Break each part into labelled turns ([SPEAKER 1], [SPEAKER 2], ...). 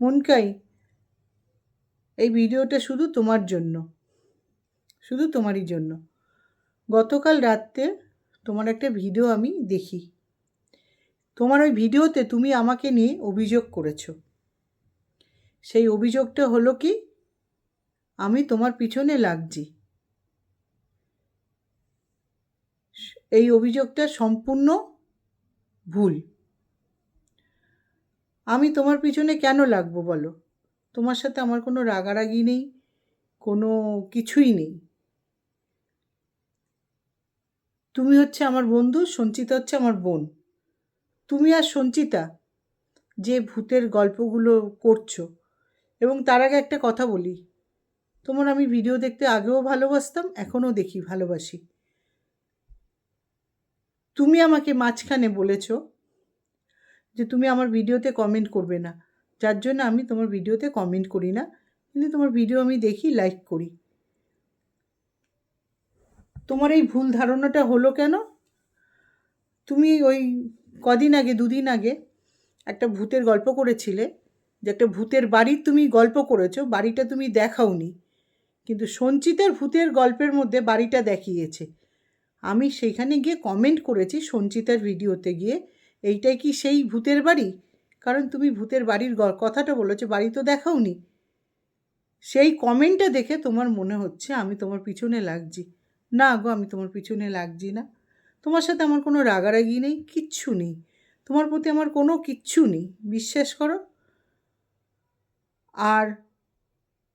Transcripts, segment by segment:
[SPEAKER 1] মনকাই, এই ভিডিওটা শুধু তোমার জন্য, শুধু তোমারই জন্য। গতকাল রাত্রে তোমার একটা ভিডিও আমি দেখি। তোমার ওই ভিডিওতে তুমি আমাকে নিয়ে অভিযোগ করেছো। সেই অভিযোগটা হলো কি, আমি তোমার পিছনে লাগছি। এই অভিযোগটা সম্পূর্ণ ভুল। আমি তোমার পিছনে কেন লাগবো বলো? তোমার সাথে আমার কোনো রাগারাগি নেই, কোনো কিছুই নেই। তুমি হচ্ছে আমার বন্ধু, সঞ্চিতা হচ্ছে আমার বোন। তুমি আর সঞ্চিতা যে ভূতের গল্পগুলো করছো, এবং তার আগে একটা কথা বলি, তোমার আমি ভিডিও দেখতে আগেও ভালোবাসতাম, এখনও দেখি, ভালোবাসি। তুমি আমাকে মাঝখানে বলেছো যে তুমি আমার ভিডিওতে কমেন্ট করবে না, যার জন্য আমি তোমার ভিডিওতে কমেন্ট করি না, কিন্তু তোমার ভিডিও আমি দেখি, লাইক করি। তোমার এই ভুল ধারণাটা হলো কেন? তুমি ওই কদিন আগে, দুদিন আগে একটা ভূতের গল্প করেছিলে, যে একটা ভূতের বাড়ির তুমি গল্প করেছো, বাড়িটা তুমি দেখাওনি, কিন্তু সঞ্চিতার ভূতের গল্পের মধ্যে বাড়িটা দেখিয়েছে। আমি সেইখানে গিয়ে কমেন্ট করেছি সঞ্চিতার ভিডিওতে গিয়ে, এইটাই কি সেই ভূতের বাড়ি? কারণ তুমি ভূতের বাড়ির কথাটা বলেছো, বাড়ি তো দেখাওনি। সেই কমেন্টটা দেখে তোমার মনে হচ্ছে আমি তোমার পিছনে লাগছি। না গো, আমি তোমার পিছনে লাগছি না। তোমার সাথে আমার কোনো রাগারাগি নেই, কিচ্ছু নেই। তোমার প্রতি আমার কোনো কিচ্ছু নেই, বিশ্বাস করো। আর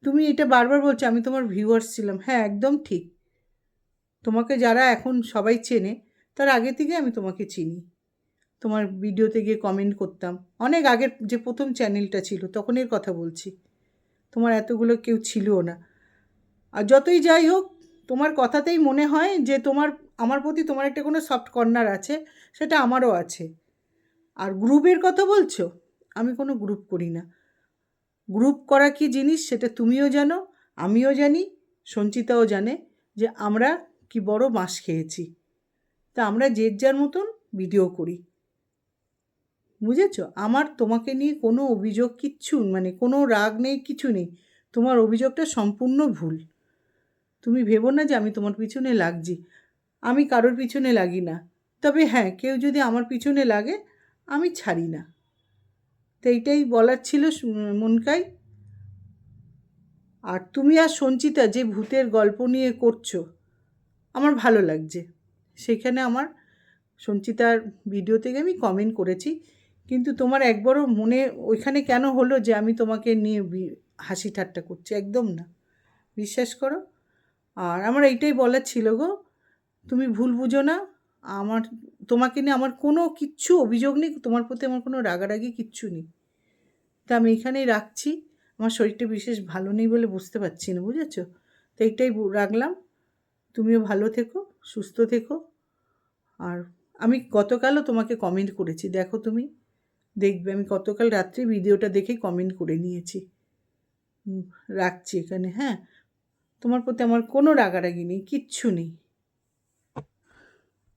[SPEAKER 1] তুমি এটা বারবার বলছো আমি তোমার ভিউয়ার্স ছিলাম। হ্যাঁ, একদম ঠিক। তোমাকে যারা এখন সবাই চেনে, তার আগে থেকে আমি তোমাকে চিনি। তোমার ভিডিওতে গিয়ে কমেন্ট করতাম, অনেক আগের যে প্রথম চ্যানেলটা ছিল তখনের কথা বলছি। তোমার এতগুলো কেউ ছিলও না। আর যতই যাই হোক, তোমার কথাতেই মনে হয় যে আমার প্রতি তোমার একটা কোনো সফট কর্নার আছে, সেটা আমারও আছে। আর গ্রুপের কথা বলছো, আমি কোনো গ্রুপ করি না। গ্রুপ করা কি জিনিস সেটা তুমিও জানো, আমিও জানি, সঞ্চিতাও জানে, যে আমরা কি বড় বাঁশ খেয়েছি। তা আমরা যে যার মতন ভিডিও করি, বুঝেছো? আমার তোমাকে নিয়ে কোনো অভিযোগ কিচ্ছু, মানে কোনো রাগ নেই, কিছু নেই। তোমার অভিযোগটা সম্পূর্ণ ভুল। তুমি ভেবো না যে আমি তোমার পিছনে লাগছি। আমি কারোর পিছনে লাগি না। তবে হ্যাঁ, কেউ যদি আমার পিছনে লাগে, আমি ছাড়ি না। তো এইটাই বলার ছিল মনকাই। আর তুমি আর সঞ্চিতা যে ভূতের গল্প নিয়ে করছো, আমার ভালো লাগছে। সেখানে আমার সঞ্চিতার ভিডিও থেকে আমি কমেন্ট করেছি, কিন্তু তোমার একবারও মনে ওইখানে কেন হলো যে আমি তোমাকে নিয়ে হাসি ঠাট্টা করছি? একদম না, বিশ্বাস করো। আর আমার এইটাই বলার ছিল গো, তুমি ভুল বুঝো না। আমার তোমাকে নিয়ে আমার কোনো কিচ্ছু অভিযোগ নেই, তোমার প্রতি আমার কোনো রাগারাগি কিচ্ছু নেই। তা আমি এখানেই রাখছি। আমার শরীরটা বিশেষ ভালো নেই বলে বুঝতে পারছি না, বুঝেছো? তো এইটাই রাখলাম। তুমিও ভালো থেকো, সুস্থ থেকো। আর আমি গতকালও তোমাকে কমেন্ট করেছি, দেখো তুমি, দেখবে আমি গতকাল রাত্রে ভিডিওটা দেখে কমেন্ট করে নিয়েছি। রাখছি এখানে, হ্যাঁ। তোমার প্রতি আমার কোনো রাগারাগি নেই, কিচ্ছু নেই।